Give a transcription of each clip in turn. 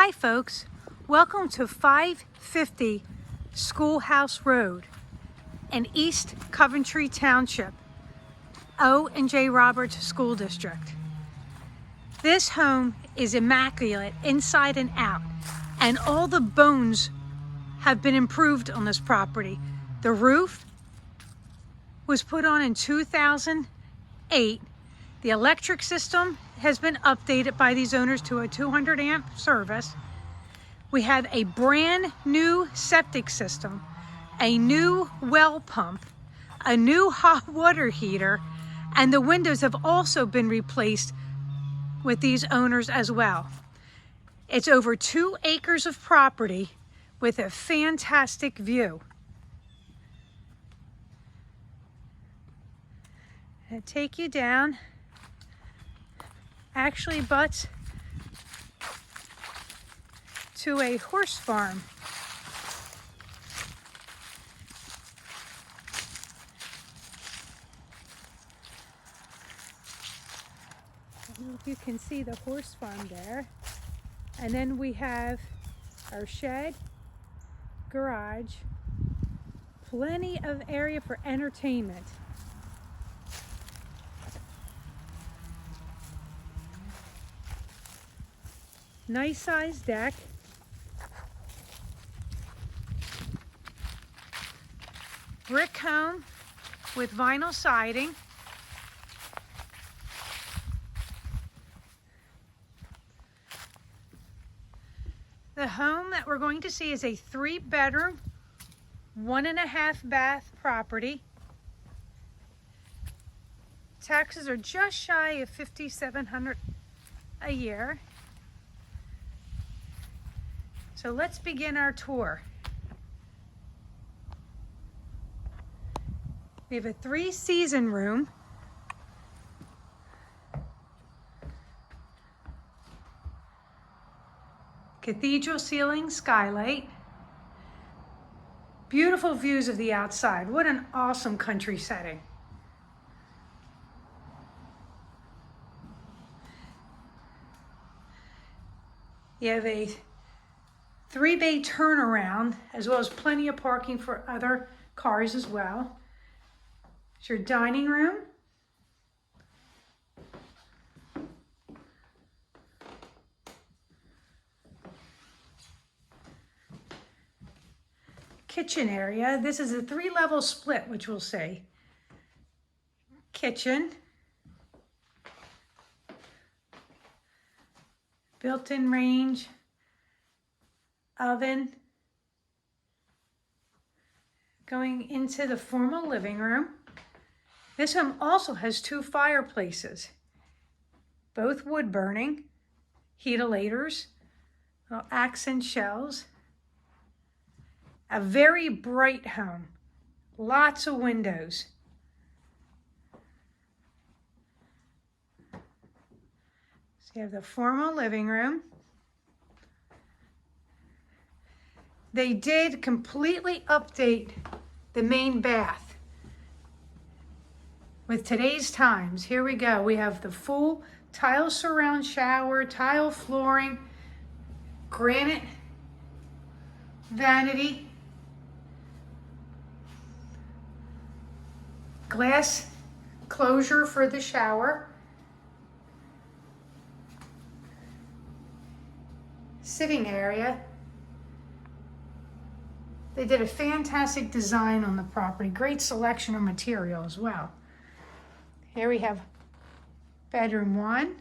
Hi folks, welcome to 550 Schoolhouse Road in East Coventry Township, Owen J Roberts School District. This home is immaculate inside and out, and all the bones have been improved on this property. The roof was put on in 2008. The electric system has been updated by these owners to a 200 amp service. We have a brand new septic system, a new well pump, a new hot water heater, and the windows have also been replaced with these owners as well. It's over 2 acres of property with a fantastic view. I'll take you down. Actually butts to a horse farm. I don't know if you can see the horse farm there. And then we have our shed, garage, plenty of area for entertainment. Nice sized deck. Brick home with vinyl siding. The home that we're going to see is a 3-bedroom, 1.5 bath property. Taxes are just shy of $5,700 a year. So let's begin our tour. We have a 3-season room. Cathedral ceiling skylight. Beautiful views of the outside. What an awesome country setting. You have a 3-bay turnaround, as well as plenty of parking for other cars as well. It's your dining room. Kitchen area. This is a 3-level split, which we'll see. Kitchen. Built-in range. Oven. Going into the formal living room. This home also has 2 fireplaces, both wood burning, heatilators, little accent shells. A very bright home, lots of windows. So you have the formal living room. They did completely update the main bath with today's times. Here we go. We have the full tile surround shower, tile flooring, granite vanity, glass closure for the shower, sitting area. They did a fantastic design on the property. Great selection of material as well. Here we have bedroom 1.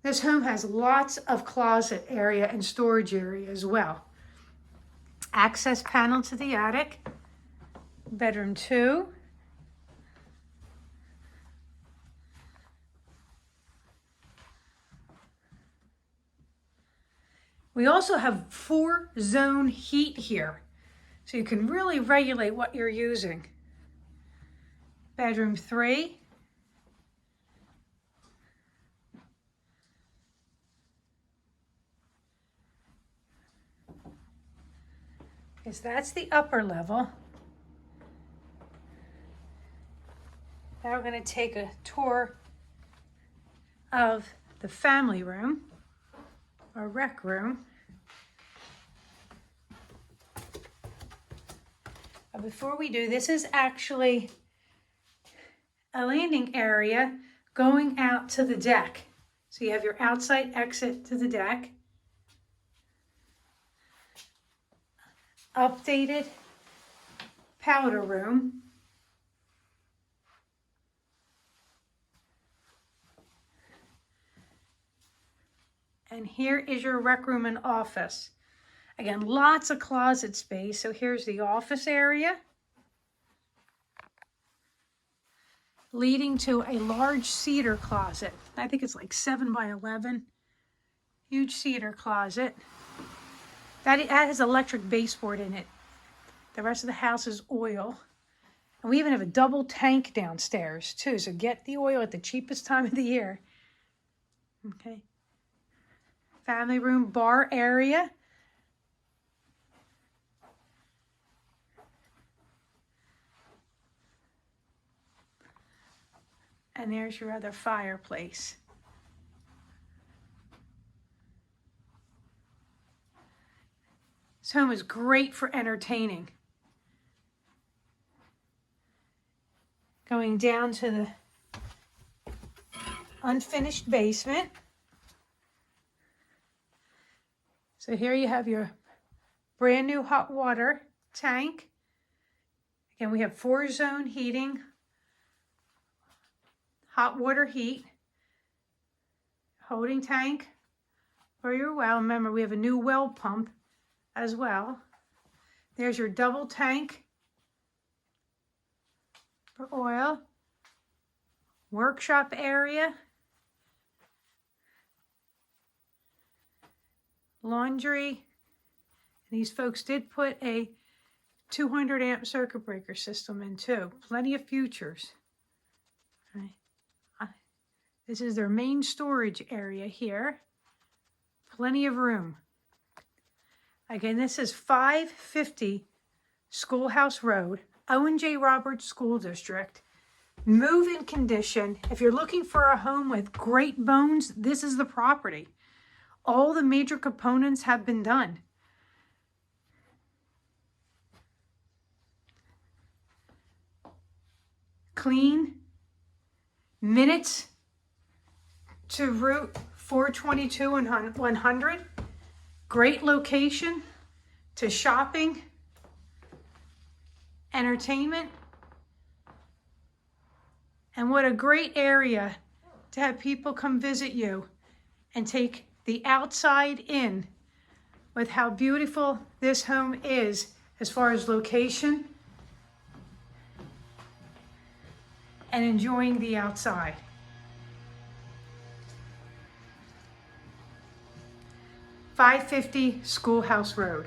This home has lots of closet area and storage area as well. Access panel to the attic. Bedroom 2. We also have 4-zone heat here, so you can really regulate what you're using. Bedroom 3. Because that's the upper level. Now we're going to take a tour of the family room or rec room. But before we do, this is actually a landing area going out to the deck. So you have your outside exit to the deck. Updated powder room. And here is your rec room and office. Again, lots of closet space. So here's the office area, leading to a large cedar closet. I think it's like 7 by 11. Huge cedar closet. That has electric baseboard in it. The rest of the house is oil. And we even have a double tank downstairs too. So get the oil at the cheapest time of the year. Okay. Family room, bar area. And there's your other fireplace. This home is great for entertaining. Going down to the unfinished basement. So here you have your brand new hot water tank. Again, we have 4-zone heating, hot water heat, holding tank for your well. Remember, we have a new well pump as well. There's your double tank for oil, workshop area, laundry. These folks did put a 200 amp circuit breaker system in too. Plenty of futures. Okay. This is their main storage area here. Plenty of room. Again, this is 550 Schoolhouse Road, Owen J Roberts School District. Move-in condition. If you're looking for a home with great bones, this is the property. All the major components have been done. Clean. Minutes to Route 422 and 100. Great location to shopping, entertainment, and what a great area to have people come visit you and take the outside in with how beautiful this home is as far as location and enjoying the outside. .550 Schoolhouse Road.